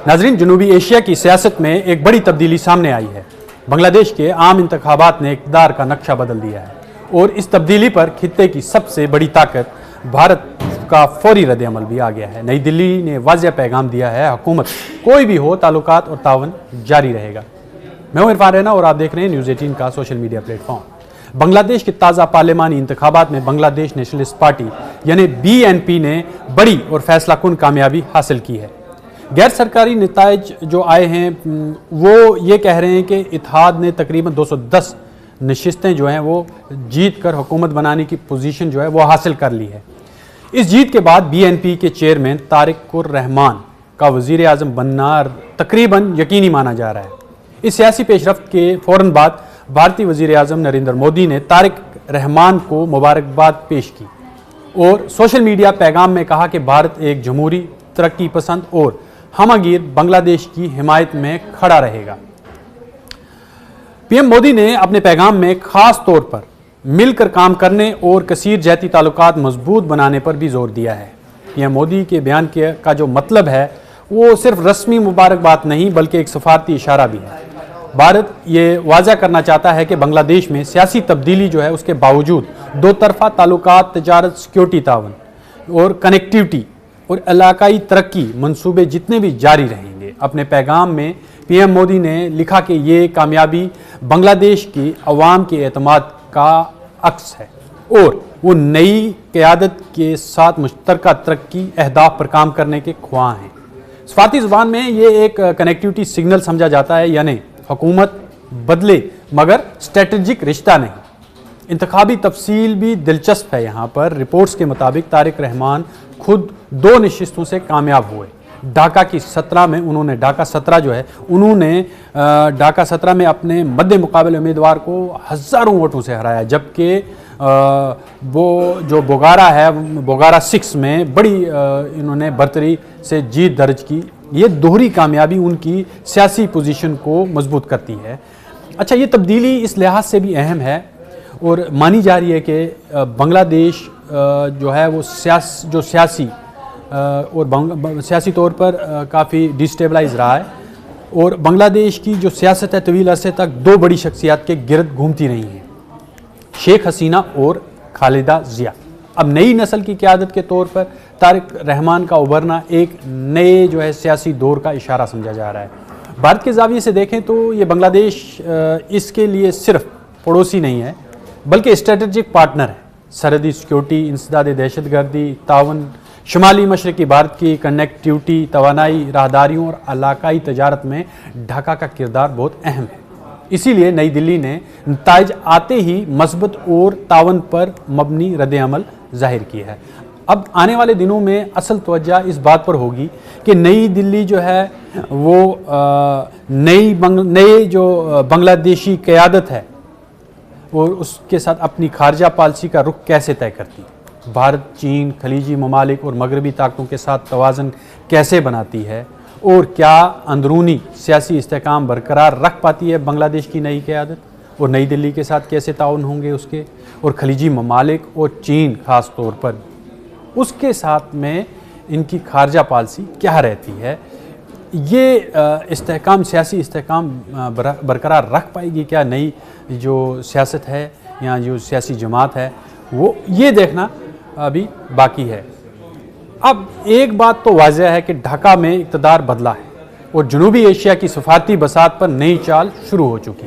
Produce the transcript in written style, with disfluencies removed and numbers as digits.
नाज़रीन, जनूबी एशिया की सियासत में एक बड़ी तब्दीली सामने आई है। बांग्लादेश के आम इंतखाबात ने इक़्तिदार का नक्शा बदल दिया है और इस तब्दीली पर खित्ते की सबसे बड़ी ताकत भारत का फौरी रद्द-ए-अमल भी आ गया है। नई दिल्ली ने वाज़ेह पैगाम दिया है, हुकूमत कोई भी हो ताल्लुकात और तावन जारी रहेगा। मैं हूं इरफान रैना और आप देख रहे हैं न्यूज़ 18 का सोशल मीडिया प्लेटफॉर्म। बांग्लादेश के ताज़ा पार्लिमानी इंतखाबात में बांग्लादेश नेशनलिस्ट पार्टी यानी BNP ने बड़ी और फैसला कुन कामयाबी हासिल की है। गैर सरकारी नताइज जो आए हैं वो ये कह रहे हैं कि इत्तेहाद ने तकरीबन 210 नशिस्तें जो हैं वो जीत कर हुकूमत बनाने की पोजीशन जो है वो हासिल कर ली है। इस जीत के बाद BNP के चेयरमैन तारिक-उर-रहमान का वज़ीर आज़म बनना तकरीबन यकीनी माना जा रहा है। इस सियासी पेशरफ्त के फ़ौरन बाद भारतीय वज़ीर आज़म नरेंद्र मोदी ने तारिक-रहमान को मुबारकबाद पेश की और सोशल मीडिया पैगाम में कहा कि भारत एक जमहूरी, तरक्की पसंद और हमगीर बांग्लादेश की हिमायत में खड़ा रहेगा। PM मोदी ने अपने पैगाम में खास तौर पर मिलकर काम करने और कसीर जहती ताल्लुकात मजबूत बनाने पर भी जोर दिया है। PM मोदी के बयान का जो मतलब है वो सिर्फ रस्मी मुबारकबाद नहीं बल्कि एक सफारती इशारा भी है। भारत ये वाज़ा करना चाहता है कि बांग्लादेश में सियासी तब्दीली जो है उसके बावजूद दो तरफा ताल्लुकात, तजारत, सिक्योरिटी तावन और कनेक्टिविटी और इलाकाई तरक्की मंसूबे जितने भी जारी रहेंगे। अपने पैगाम में PM मोदी ने लिखा कि ये कामयाबी बांग्लादेश की अवाम के एतमाद का अक्स है और वो नई क़यादत के साथ मुश्तरका तरक्की अहदाफ पर काम करने के ख्वाह हैं। सफारती ज़ुबान में ये एक कनेक्टिविटी सिग्नल समझा जाता है, यानी हुकूमत बदले मगर स्ट्रेटजिक रिश्ता नहीं। इंतखाबी तफसील भी दिलचस्प है। यहाँ पर रिपोर्ट्स के मुताबिक तारिक-रहमान खुद 2 नशिस्तों से कामयाब हुए। ढाका की 17 में उन्होंने ढाका 17 में अपने मद्दे मुकाबले उम्मीदवार को हज़ारों वोटों से हराया, जबकि वो जो बोगारा 6 में बड़ी इन्होंने बरतरी से जीत दर्ज की। ये दोहरी कामयाबी उनकी सियासी पोजीशन को मजबूत करती है। अच्छा, ये तब्दीली इस लिहाज से भी अहम है और मानी जा रही है कि बांग्लादेश जो है वो सियासी तौर पर काफ़ी डिस्टेबलाइज रहा है और बांग्लादेश की जो सियासत है तवील अरसे तक 2 बड़ी शख्सियात के गिरद घूमती रही हैं, शेख हसीना और खालिदा जिया। अब नई नस्ल की क़यादत के तौर पर तारिक-रहमान का उभरना एक नए जो है सियासी दौर का इशारा समझा जा रहा है। भारत के ज़ाविये से देखें तो ये बांग्लादेश इसके लिए सिर्फ पड़ोसी नहीं है बल्कि स्ट्रेटजिक पार्टनर है। सरहदी सिक्योरिटी, इंसदाद दहशतगर्दी, तावन, शुमाली मशरक़ी भारत की कनेक्टिविटी, तवानाई, राहदारियों और इलाकाई तजारत में ढाका का किरदार बहुत अहम है। इसीलिए नई दिल्ली ने नताइज आते ही मस्बत और तावन पर मबनी रद्द-ए-अमल जाहिर की है। अब आने वाले दिनों में असल तवज्जो इस बात पर होगी कि नई दिल्ली जो है वो नई जो बांग्लादेशी क़यादत है और उसके साथ अपनी खारजा पॉलिसी का रुख कैसे तय करती है। भारत, चीन, खलीजी ममालिक और मगरबी ताकतों के साथ तवाज़न कैसे बनाती है और क्या अंदरूनी सियासी इस्तेहकाम बरकरार रख पाती है बांग्लादेश की नई क़यादत और नई दिल्ली के साथ कैसे ताउन होंगे उसके, और खलीजी ममालिक और चीन ख़ास तौर पर उसके साथ में इनकी खारजा पॉलिसी क्या रहती है। ये इस्तेहकाम, सियासी इस्तेहकाम बरकरार रख पाएगी क्या नई जो सियासत है या जो सियासी जमात है, वो ये देखना अभी बाकी है। अब एक बात तो वाज़ेह है कि ढाका में इक़्तिदार बदला है और जनूबी एशिया की सफारती बसात पर नई चाल शुरू हो चुकी है।